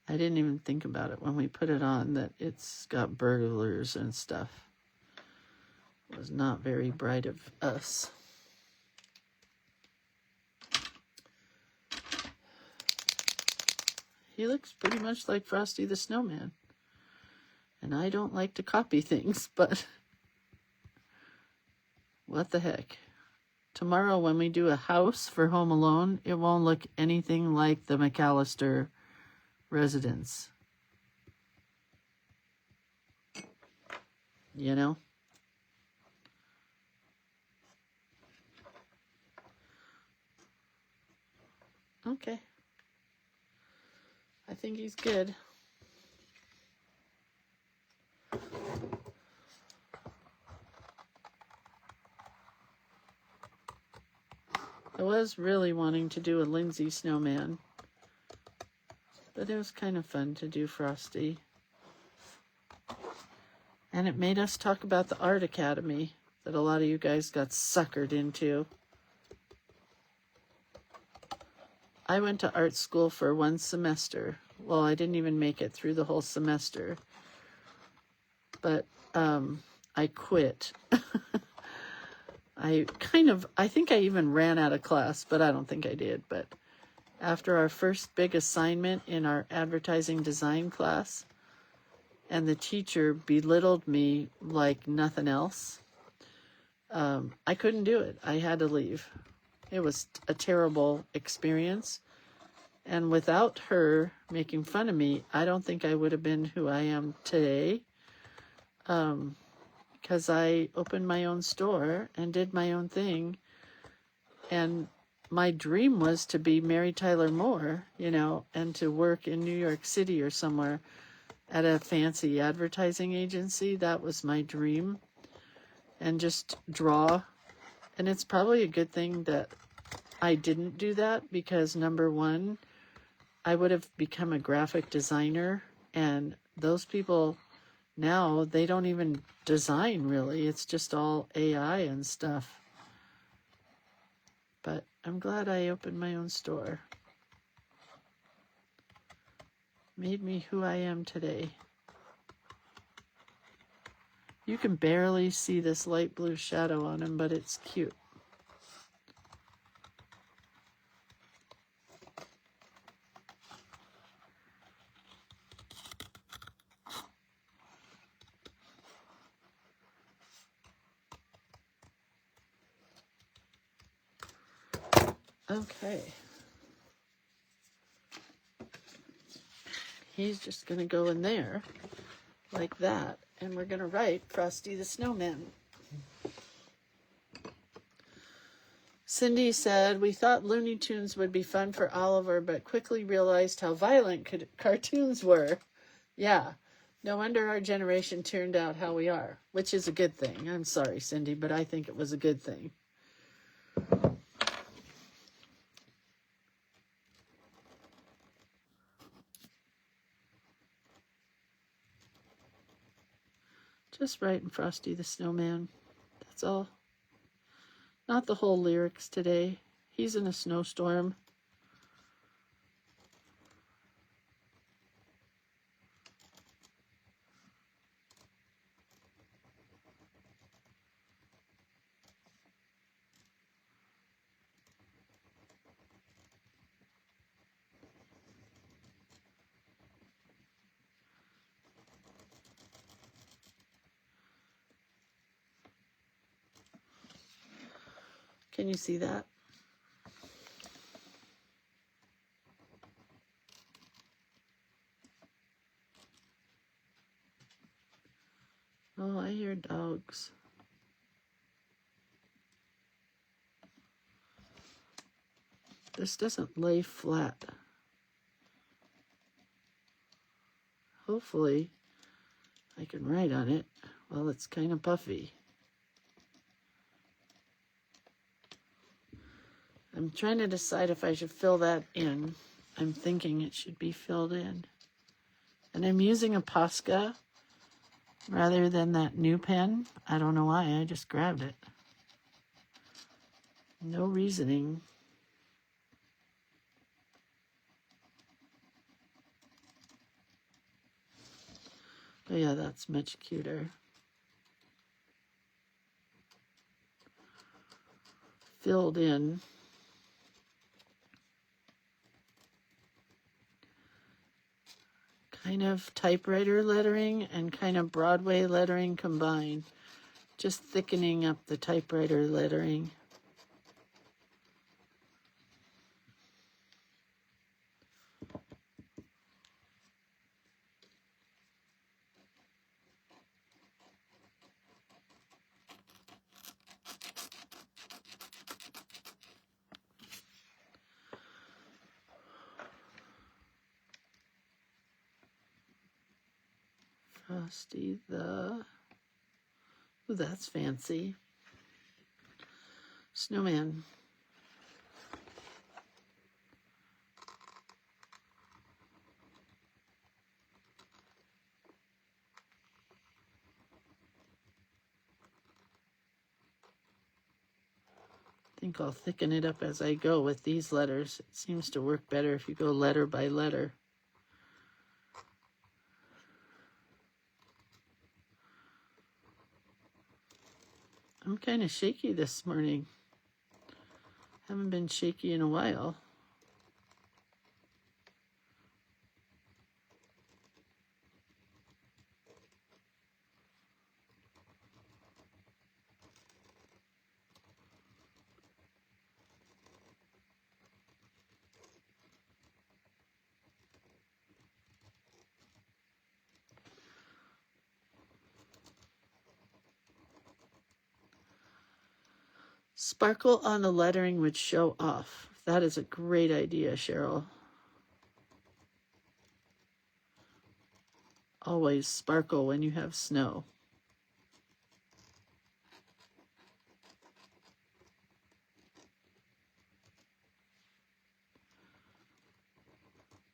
I didn't even think about it when we put it on that it's got burglars and stuff. It was not very bright of us. He looks pretty much like Frosty the Snowman. And I don't like to copy things, but what the heck. Tomorrow when we do a house for Home Alone, it won't look anything like the McAllister residence. You know? Okay. I think he's good. I was really wanting to do a Lindsay Snowman, but it was kind of fun to do Frosty. And it made us talk about the art academy that a lot of you guys got suckered into. I went to art school for 1 semester. Well, I didn't even make it through the whole semester. But I quit. I think I even ran out of class, but I don't think I did. But after our first big assignment in our advertising design class, and the teacher belittled me like nothing else, I couldn't do it. I had to leave. It was a terrible experience. And without her making fun of me, I don't think I would have been who I am today. Because I opened my own store and did my own thing. And my dream was to be Mary Tyler Moore, and to work in New York City or somewhere at a fancy advertising agency. That was my dream. And just draw. And it's probably a good thing that I didn't do that, because number one, I would have become a graphic designer, and those people now, they don't even design really. It's just all AI and stuff. But I'm glad I opened my own store. Made me who I am today. You can barely see this light blue shadow on him, but it's cute. Okay. He's just going to go in there like that. And we're going to write Frosty the Snowman. Cindy said, we thought Looney Tunes would be fun for Oliver, but quickly realized how violent cartoons were. Yeah. No wonder our generation turned out how we are, which is a good thing. I'm sorry, Cindy, but I think it was a good thing. Just writing Frosty the Snowman. That's all. Not the whole lyrics today. He's in a snowstorm. Can you see that? Oh, I hear dogs. This doesn't lay flat. Hopefully, I can write on it. Well, it's kind of puffy. I'm trying to decide if I should fill that in. I'm thinking it should be filled in. And I'm using a Posca rather than that new pen. I don't know why, I just grabbed it. No reasoning. Oh yeah, that's much cuter. Filled in. Kind of typewriter lettering and kind of Broadway lettering combined. Just thickening up the typewriter lettering. Frosty the... Ooh, that's fancy. Snowman. think I'll thicken it up as I go with these letters. It seems to work better if you go letter by letter. I'm kind of shaky this morning. Haven't been shaky in a while. Sparkle on the lettering would show off. That is a great idea, Cheryl. Always sparkle when you have snow.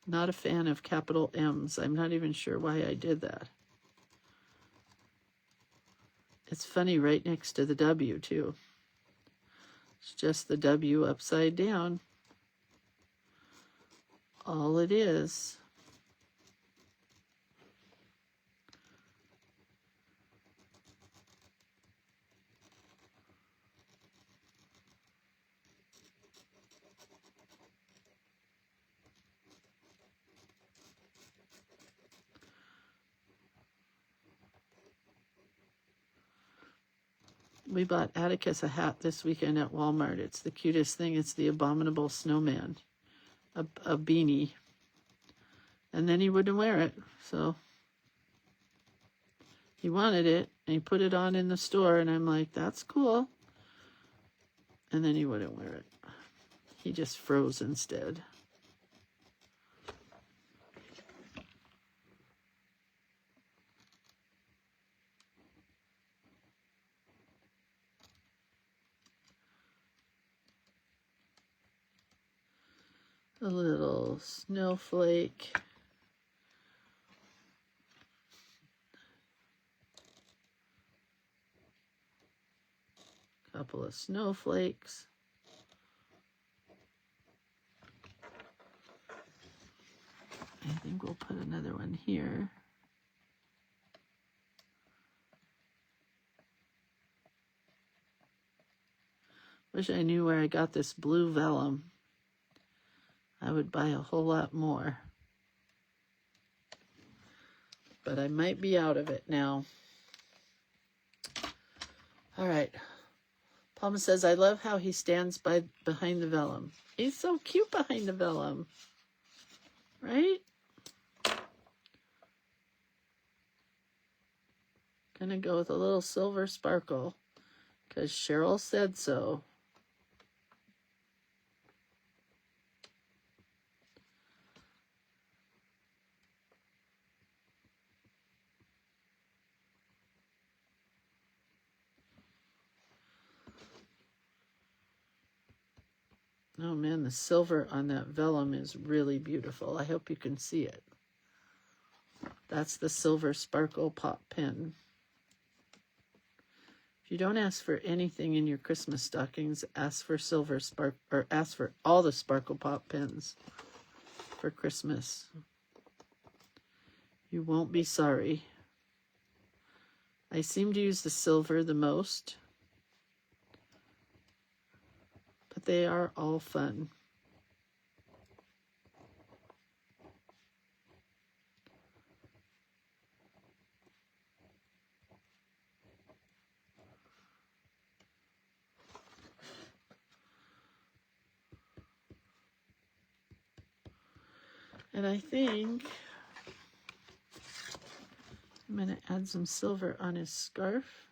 Not a fan of capital M's. I'm not even sure why I did that. It's funny right next to the W, too. It's just the W upside down. All it is. We bought Atticus a hat this weekend at Walmart. It's the cutest thing. It's the abominable snowman, a beanie. And then he wouldn't wear it, so he wanted it, and he put it on in the store, and I'm like, that's cool. And then he wouldn't wear it. He just froze instead. A little snowflake. Couple of snowflakes. I think we'll put another one here. Wish I knew where I got this blue vellum. I would buy a whole lot more. But I might be out of it now. All right. Palma says, I love how he stands behind the vellum. He's so cute behind the vellum. Right? Gonna go with a little silver sparkle because Cheryl said so. Oh man, the silver on that vellum is really beautiful. I hope you can see it. That's the silver sparkle pop pen. If you don't ask for anything in your Christmas stockings, ask for ask for all the sparkle pop pens for Christmas. You won't be sorry. I seem to use the silver the most, but they are all fun. And I think I'm going to add some silver on his scarf.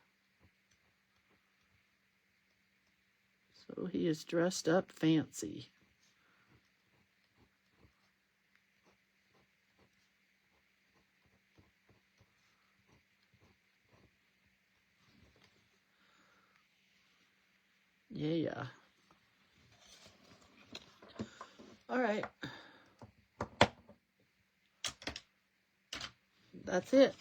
So he is dressed up fancy. Yeah. All right. That's it.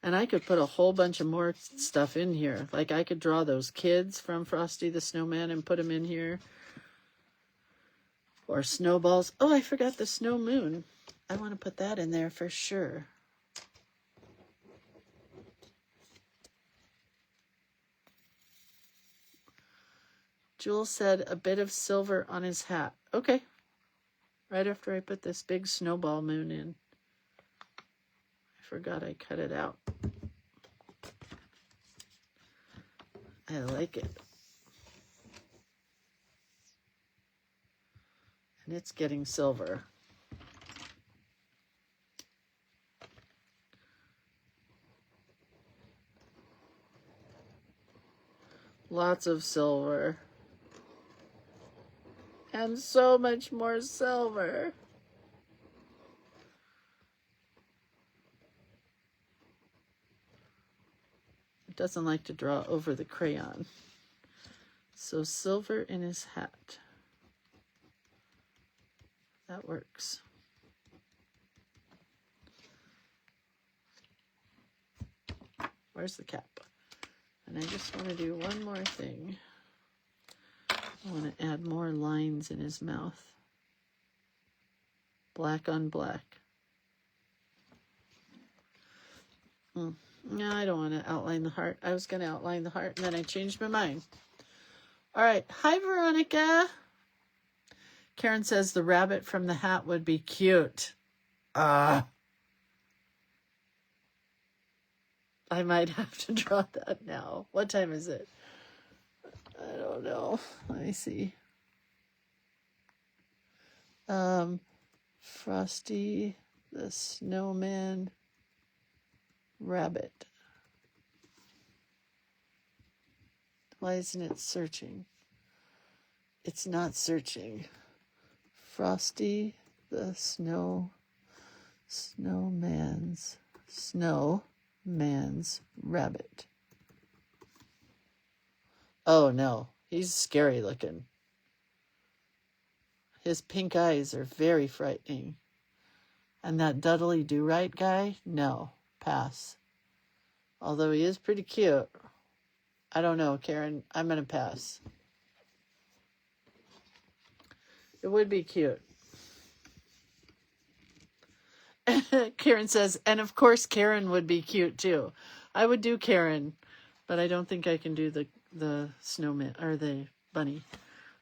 And I could put a whole bunch of more stuff in here. Like I could draw those kids from Frosty the Snowman and put them in here. Or snowballs. Oh, I forgot the snow moon. I want to put that in there for sure. Jules said a bit of silver on his hat. Okay. Right after I put this big snowball moon in. I forgot I cut it out. I like it. And it's getting silver. Lots of silver. And so much more silver. It doesn't like to draw over the crayon. So silver in his hat. That works. Where's the cap? And I just want to do one more thing. I want to add more lines in his mouth. Black on black. No, I don't want to outline the heart. I was going to outline the heart, and then I changed my mind. All right. Hi, Veronica. Karen says the rabbit from the hat would be cute. I might have to draw that now. What time is it? I don't know. Let me see. Frosty the Snowman rabbit. Why isn't it searching? It's not searching. Frosty the Snowman's rabbit. Oh no, he's scary looking. His pink eyes are very frightening. And that Dudley Do-Right guy? No, pass. Although he is pretty cute. I don't know, Karen. I'm going to pass. It would be cute. Karen says, and of course Karen would be cute too. I would do Karen, but I don't think I can do the snowman or the bunny.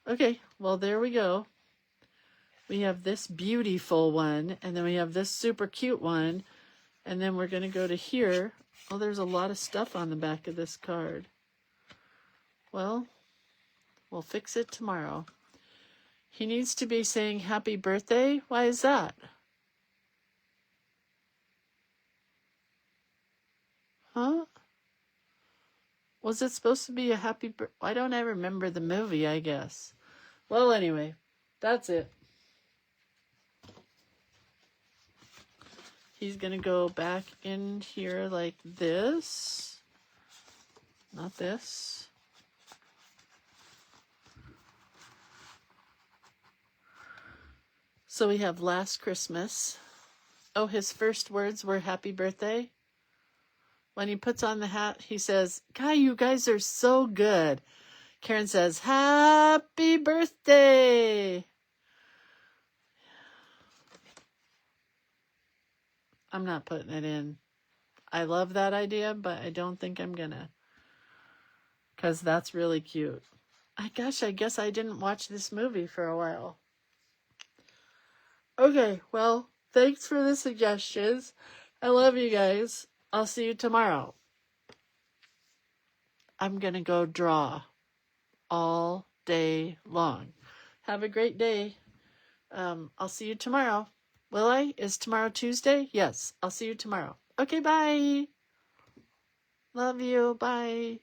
Okay, well there we go. We have this beautiful one, and then we have this super cute one, and then we're going to go to here. Oh, there's a lot of stuff on the back of this card. Well, we'll fix it tomorrow. He needs to be saying happy birthday. Why is that? Huh? Was it supposed to be a happy birthday? Why don't I remember the movie, I guess? Well, anyway, that's it. He's going to go back in here like this. Not this. So we have Last Christmas. Oh, his first words were happy birthday. When he puts on the hat, he says, "Guy, you guys are so good." Karen says, "Happy birthday." I'm not putting it in. I love that idea, but I don't think I'm gonna. Because that's really cute. I guess I didn't watch this movie for a while. Okay, well, thanks for the suggestions. I love you guys. I'll see you tomorrow. I'm gonna go draw all day long. Have a great day. I'll see you tomorrow. Will I? Is tomorrow Tuesday? Yes, I'll see you tomorrow. Okay, bye. Love you. Bye.